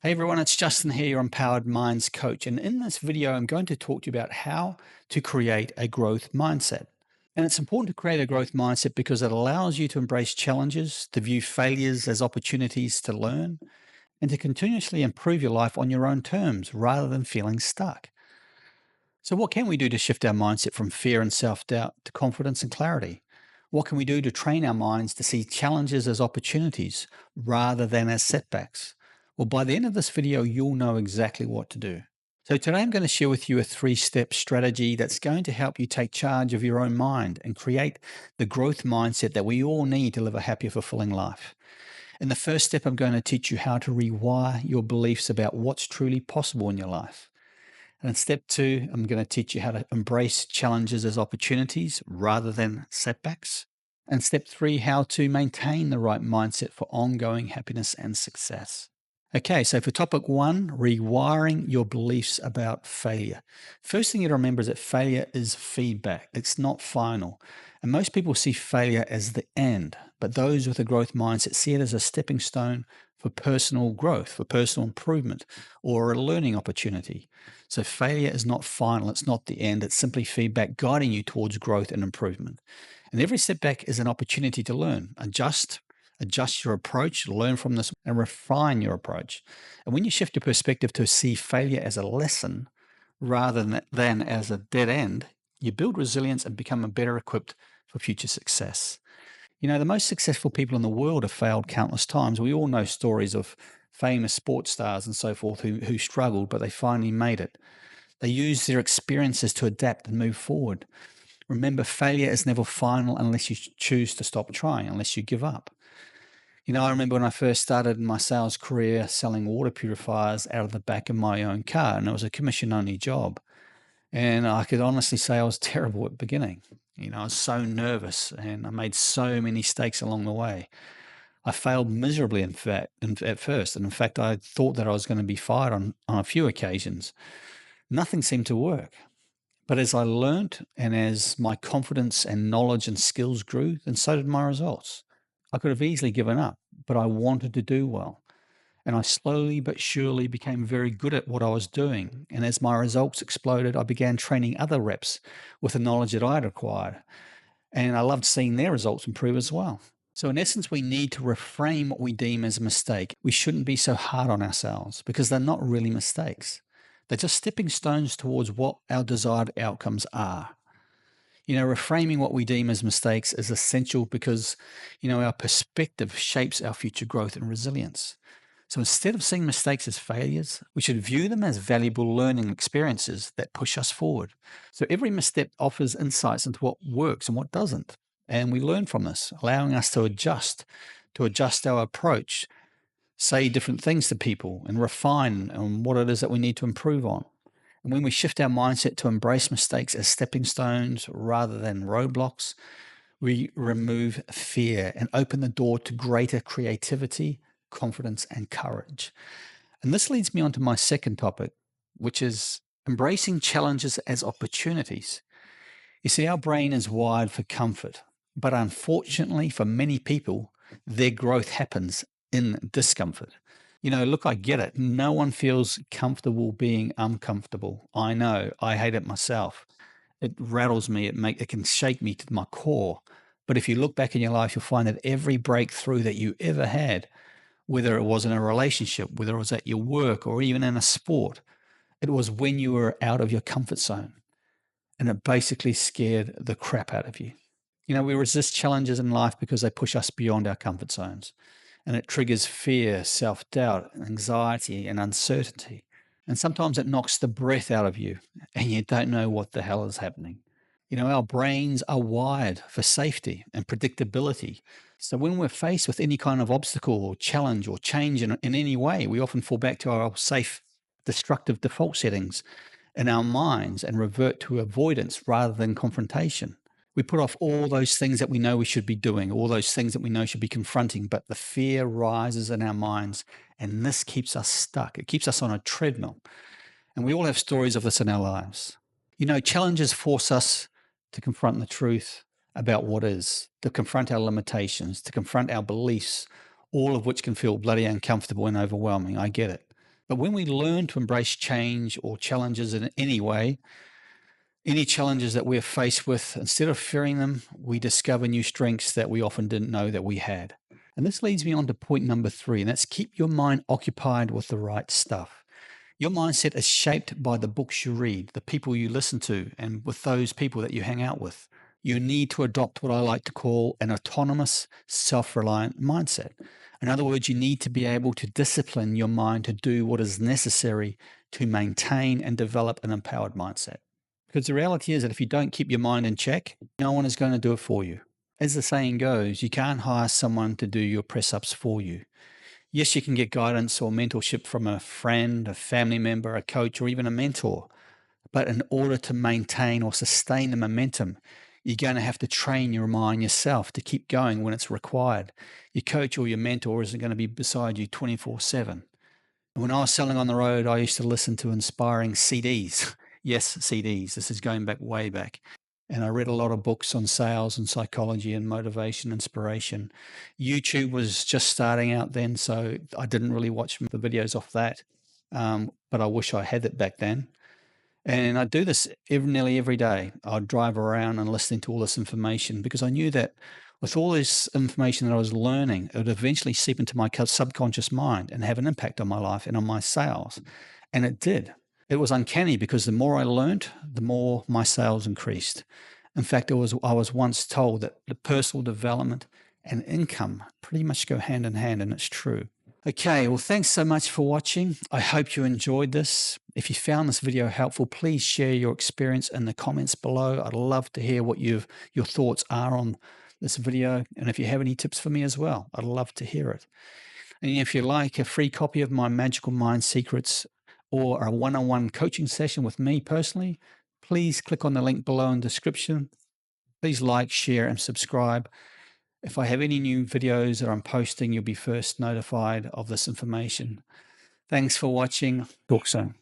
Hey everyone, it's Justin here, your Empowered Minds coach. And in this video, I'm going to talk to you about how to create a growth mindset. And it's important to create a growth mindset because it allows you to embrace challenges, to view failures as opportunities to learn, and to continuously improve your life on your own terms rather than feeling stuck. So, what can we do to shift our mindset from fear and self doubt to confidence and clarity? What can we do to train our minds to see challenges as opportunities rather than as setbacks? Well, by the end of this video, you'll know exactly what to do. So, today I'm going to share with you a 3 step strategy that's going to help you take charge of your own mind and create the growth mindset that we all need to live a happier, fulfilling life. In the first step, I'm going to teach you how to rewire your beliefs about what's truly possible in your life. And in step 2, I'm going to teach you how to embrace challenges as opportunities rather than setbacks. And step 3, how to maintain the right mindset for ongoing happiness and success. Okay, so for topic 1, rewiring your beliefs about failure. First thing you to remember is that failure is feedback, it's not final. And most people see failure as the end, but those with a growth mindset see it as a stepping stone for personal growth, for personal improvement, or a learning opportunity. So failure is not final, it's not the end, it's simply feedback guiding you towards growth and improvement. And every setback is an opportunity to learn, adjust your approach, learn from this, and refine your approach. And when you shift your perspective to see failure as a lesson rather than as a dead end, you build resilience and become better equipped for future success. You know, the most successful people in the world have failed countless times. We all know stories of famous sports stars and so forth who struggled, but they finally made it. They used their experiences to adapt and move forward. Remember, failure is never final unless you choose to stop trying, unless you give up. You know, I remember when I first started my sales career selling water purifiers out of the back of my own car, and it was a commission only job. And I could honestly say I was terrible at the beginning. You know, I was so nervous and I made so many mistakes along the way. I failed miserably, in fact, at first. And in fact, I thought that I was going to be fired on a few occasions. Nothing seemed to work. But as I learnt and as my confidence and knowledge and skills grew, then so did my results. I could have easily given up, but I wanted to do well. And I slowly but surely became very good at what I was doing. And as my results exploded, I began training other reps with the knowledge that I had acquired. And I loved seeing their results improve as well. So, in essence, we need to reframe what we deem as a mistake. We shouldn't be so hard on ourselves because they're not really mistakes. They're just stepping stones towards what our desired outcomes are. You know, reframing what we deem as mistakes is essential because, our perspective shapes our future growth and resilience. So instead of seeing mistakes as failures, we should view them as valuable learning experiences that push us forward. So every misstep offers insights into what works and what doesn't. And we learn from this, allowing us to adjust our approach, say different things to people, and refine on what it is that we need to improve on. And when we shift our mindset to embrace mistakes as stepping stones rather than roadblocks, we remove fear and open the door to greater creativity, confidence, and courage. And this leads me on to my second topic, which is embracing challenges as opportunities. You see, our brain is wired for comfort, but unfortunately, for many people, their growth happens in discomfort. You know, look, I get it. No one feels comfortable being uncomfortable. I know. I hate it myself. It rattles me. It can shake me to my core. But if you look back in your life, you'll find that every breakthrough that you ever had, whether it was in a relationship, whether it was at your work, or even in a sport, it was when you were out of your comfort zone. And it basically scared the crap out of you. You know, we resist challenges in life because they push us beyond our comfort zones. And it triggers fear, self doubt, anxiety, and uncertainty. And sometimes it knocks the breath out of you and you don't know what the hell is happening. You know, our brains are wired for safety and predictability. So when we're faced with any kind of obstacle or challenge or change in any way, we often fall back to our safe, destructive default settings in our minds and revert to avoidance rather than confrontation. We put off all those things that we know we should be doing, all those things that we know should be confronting, but the fear rises in our minds, and this keeps us stuck. It keeps us on a treadmill. And we all have stories of this in our lives. You know, challenges force us to confront the truth about what is, to confront our limitations, to confront our beliefs, all of which can feel bloody uncomfortable and overwhelming. I get it. But when we learn to embrace change or challenges in any way, any challenges that we're faced with, instead of fearing them, we discover new strengths that we often didn't know that we had. And this leads me on to point number 3, and that's keep your mind occupied with the right stuff. Your mindset is shaped by the books you read, the people you listen to, and with those people that you hang out with. You need to adopt what I like to call an autonomous, self reliant mindset. In other words, you need to be able to discipline your mind to do what is necessary to maintain and develop an empowered mindset. Because the reality is that if you don't keep your mind in check, no one is going to do it for you. As the saying goes, you can't hire someone to do your press ups for you. Yes, you can get guidance or mentorship from a friend, a family member, a coach, or even a mentor. But in order to maintain or sustain the momentum, you're going to have to train your mind yourself to keep going when it's required. Your coach or your mentor isn't going to be beside you 24/7. When I was selling on the road, I used to listen to inspiring CDs. Yes, CDs. This is going back way back. And I read a lot of books on sales and psychology and motivation, inspiration. YouTube was just starting out then, so I didn't really watch the videos off that. But I wish I had it back then. And I do this nearly every day. I'd drive around and listening to all this information because I knew that with all this information that I was learning, it would eventually seep into my subconscious mind and have an impact on my life and on my sales. And it did. It was uncanny because the more I learned, the more my sales increased. In fact, I was once told that the personal development and income pretty much go hand in hand, and it's true. Okay, well, thanks so much for watching. I hope you enjoyed this. If you found this video helpful, please share your experience in the comments below. I'd love to hear what your thoughts are on this video. And if you have any tips for me as well, I'd love to hear it. And if you like a free copy of my Magical Mind Secrets or a one-on-one coaching session with me personally, please click on the link below in the description. Please like, share, and subscribe. If I have any new videos that I'm posting, you'll be first notified of this information. Thanks for watching. Talk soon.